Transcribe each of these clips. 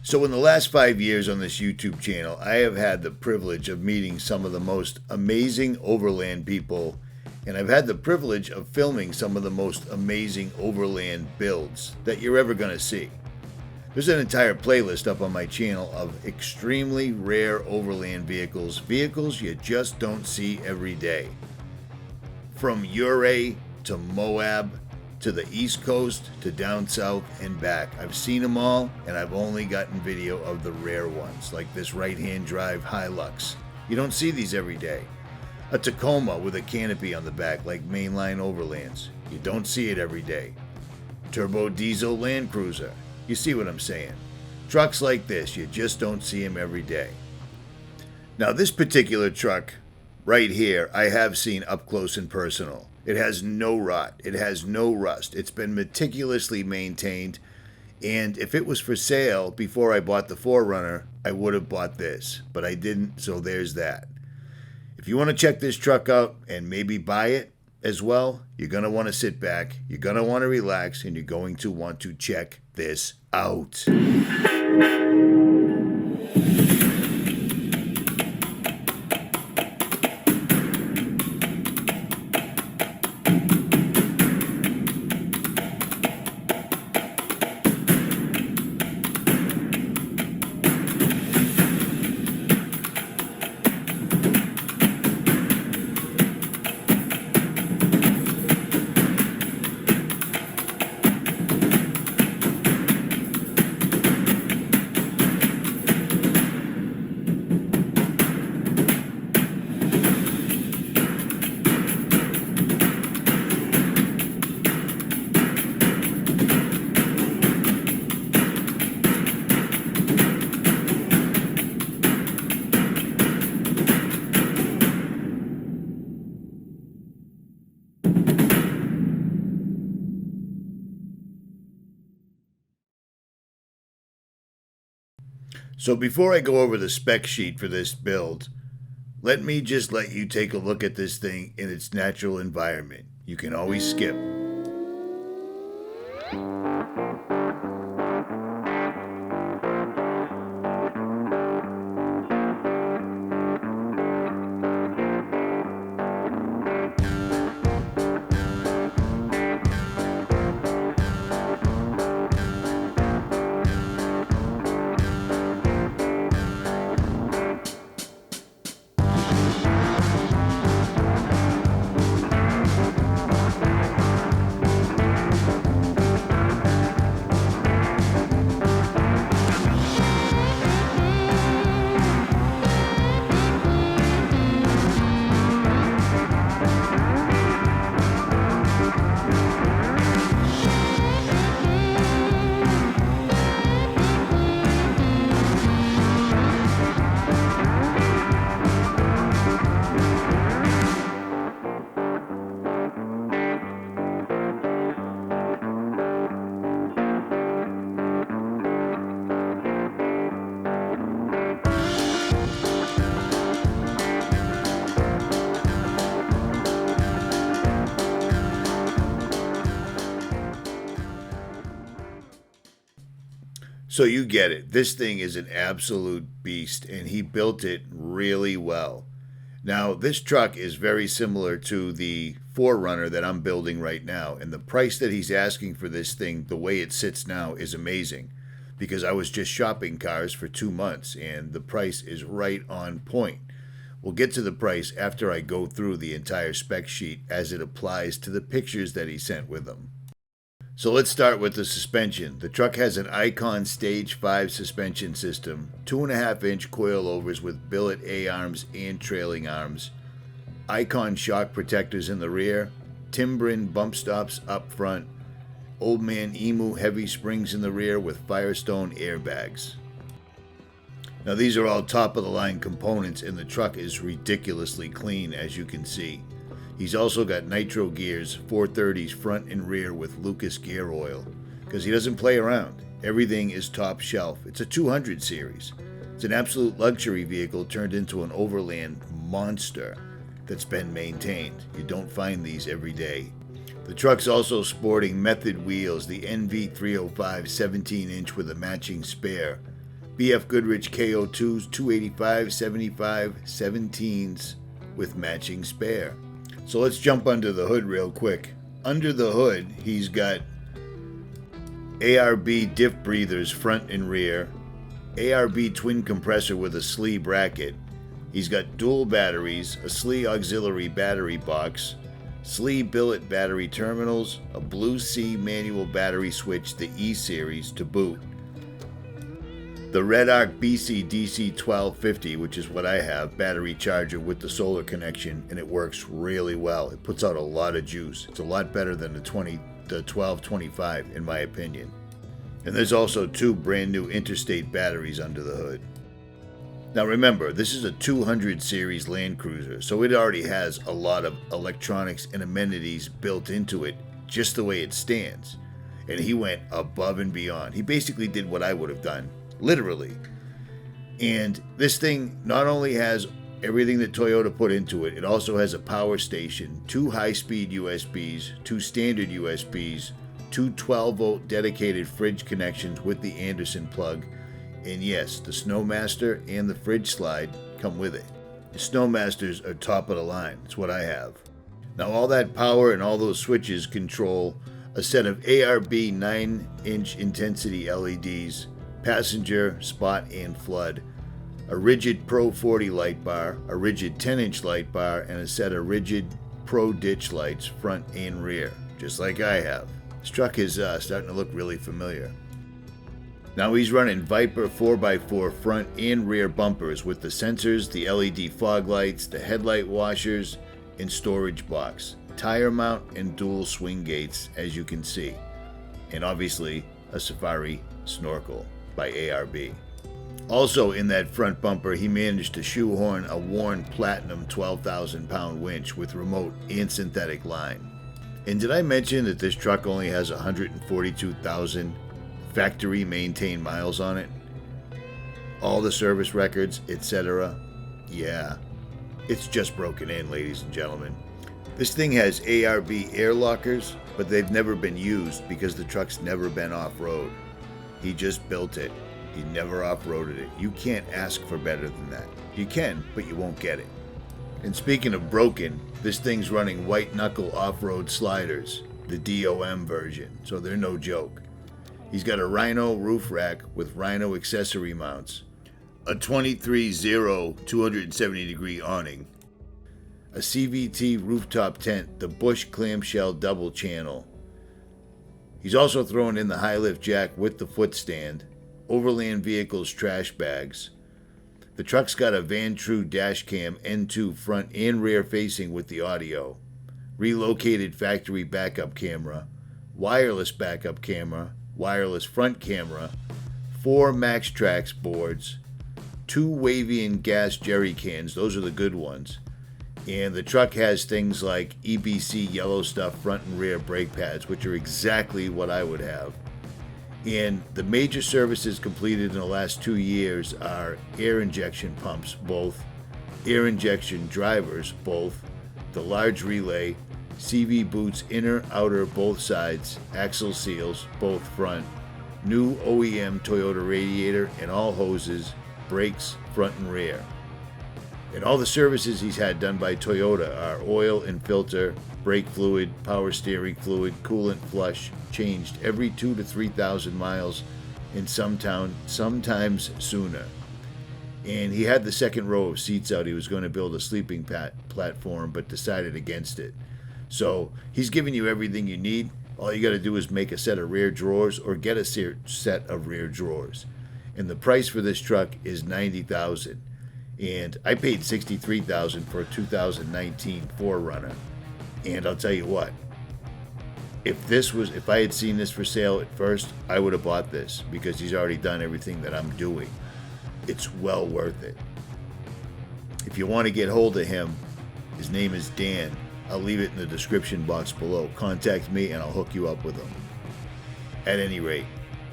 So in the last 5 years on this YouTube channel, I have had the privilege of meeting some of the most amazing Overland people, and I've had the privilege of filming some of the most amazing Overland builds that you're ever going to see. There's an entire playlist up on my channel of extremely rare Overland vehicles you just don't see every day. From Uray to Moab, to the East Coast, to down south and back. I've seen them all, and I've only gotten video of the rare ones, like this right-hand drive Hilux. You don't see these every day. A Tacoma with a canopy on the back, like mainline Overlands. You don't see it every day. Turbo diesel Land Cruiser. You see what I'm saying? Trucks like this, you just don't see them every day. Now this particular truck right here, I have seen up close and personal. It has no rot. It has no rust. It's been meticulously maintained. And if it was for sale before I bought the 4Runner, I would have bought this. But I didn't, so there's that. If you want to check this truck out and maybe buy it as well, you're going to want to sit back, you're going to want to relax, and you're going to want to check this out. So before I go over the spec sheet for this build, let me just let you take a look at this thing in its natural environment. You can always skip. So you get it. This thing is an absolute beast, and he built it really well. Now, this truck is very similar to the 4Runner that I'm building right now, and the price that he's asking for this thing, the way it sits now, is amazing, because I was just shopping cars for 2 months, and the price is right on point. We'll get to the price after I go through the entire spec sheet as it applies to the pictures that he sent with them. So let's start with the suspension. The truck has an Icon Stage 5 suspension system, 2.5-inch coilovers with billet A-arms and trailing arms, Icon shock protectors in the rear, Timbren bump stops up front, Old Man Emu heavy springs in the rear with Firestone Air Bags. Now these are all top-of-the-line components, and the truck is ridiculously clean, as you can see. He's also got Nitro gears, 430s front and rear with Lucas gear oil, because he doesn't play around. Everything is top shelf. It's a 200 series. It's an absolute luxury vehicle turned into an Overland monster that's been maintained. You don't find these every day. The truck's also sporting Method wheels, the NV305 17-inch with a matching spare. BF Goodridge KO2s, 285, 75, 17s with matching spare. So let's jump under the hood real quick. Under the hood, he's got ARB Diff breathers front and rear, ARB twin compressor with a Slee bracket. He's got dual batteries, a Slee auxiliary battery box, Slee billet battery terminals, a Blue Sea manual battery switch, the E-Series to boot. The Red Arc BC DC 1250, which is what I have, battery charger with the solar connection, and it works really well. It puts out a lot of juice. It's a lot better than the 1225 in my opinion. And there's also 2 brand new interstate batteries under the hood. Now remember, this is a 200 series Land Cruiser, so it already has a lot of electronics and amenities built into it just the way it stands. And he went above and beyond. He basically did what I would have done, literally. And this thing not only has everything that Toyota put into it, it also has a power station, 2 high-speed USBs, 2 standard USBs, 2 12-volt dedicated fridge connections with the Anderson plug, and yes, the Snowmaster and the fridge slide come with it. The Snowmasters are top of the line. It's what I have. Now all that power and all those switches control a set of ARB 9-inch intensity LEDs, passenger, spot, and flood, a rigid Pro 40 light bar, a rigid 10-inch light bar, and a set of rigid Pro ditch lights front and rear, just like I have. This truck is starting to look really familiar. Now he's running Viper 4x4 front and rear bumpers with the sensors, the LED fog lights, the headlight washers, and storage box, tire mount, and dual swing gates, as you can see, and obviously a Safari Snorkel by ARB. Also in that front bumper, he managed to shoehorn a worn platinum 12,000 pound winch with remote and synthetic line. And did I mention that this truck only has 142,000 factory maintained miles on it? All the service records, etc. Yeah, it's just broken in, ladies and gentlemen. This thing has ARB air lockers, but they've never been used because the truck's never been off-road. He just built it. He never off-roaded it. You can't ask for better than that. You can, but you won't get it. And speaking of broken, this thing's running white knuckle off-road sliders, the DOM version, so they're no joke. He's got a Rhino roof rack with Rhino accessory mounts, a 23-0 270-degree awning, a CVT rooftop tent, the Bush clamshell double channel. He's also throwing in the high lift jack with the foot stand, Overland vehicles trash bags. The truck's got a Van True dash cam N2 front and rear facing with the audio, relocated factory backup camera, wireless backup camera, wireless front camera, 4 MaxTrax boards, 2 Wavian gas jerry cans, those are the good ones. And the truck has things like EBC yellow stuff front and rear brake pads, which are exactly what I would have. And the major services completed in the last 2 years are air injection pumps, both, air injection drivers, both, the large relay, CV boots inner, outer, both sides, axle seals, both front, new OEM Toyota radiator and all hoses, brakes, front and rear. And all the services he's had done by Toyota are oil and filter, brake fluid, power steering fluid, coolant flush, changed every 2,000 to 3,000 miles, and sometimes sooner. And he had the second row of seats out. He was going to build a sleeping platform, but decided against it. So he's giving you everything you need. All you got to do is make a set of rear drawers or get a set of rear drawers. And the price for this truck is $90,000. And I paid $63,000 for a 2019 4Runner. And I'll tell you what, if I had seen this for sale at first, I would have bought this because he's already done everything that I'm doing. It's well worth it. If you want to get hold of him, his name is Dan. I'll leave it in the description box below. Contact me and I'll hook you up with him. At any rate,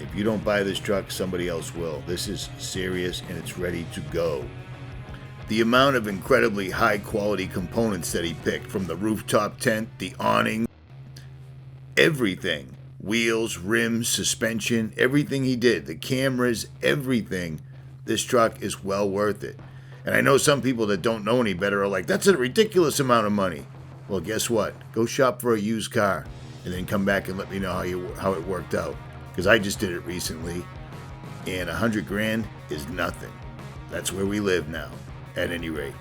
if you don't buy this truck, somebody else will. This is serious and it's ready to go. The amount of incredibly high quality components that he picked, from the rooftop tent, the awning, everything, wheels, rims, suspension, everything he did, the cameras, everything this truck is well worth it. And I know some people that don't know any better are like, that's a ridiculous amount of money. Well, guess what? Go shop for a used car and then come back and let me know how it worked out. Because I just did it recently, and $100,000 is nothing. That's where we live now, at any rate.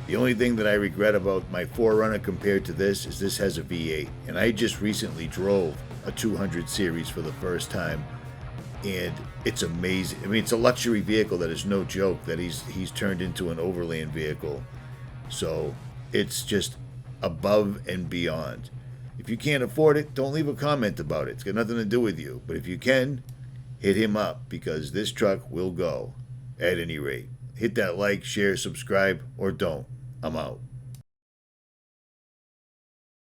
The only thing that I regret about my 4Runner compared to this is this has a V8, and I just recently drove a 200 series for the first time, and it's amazing. I mean, it's a luxury vehicle that is no joke that he's turned into an Overland vehicle. So it's just above and beyond. If you can't afford it, don't leave a comment about it. It's got nothing to do with you. But if you can, hit him up, because this truck will go at any rate. Hit that like, share, subscribe, or don't. I'm out.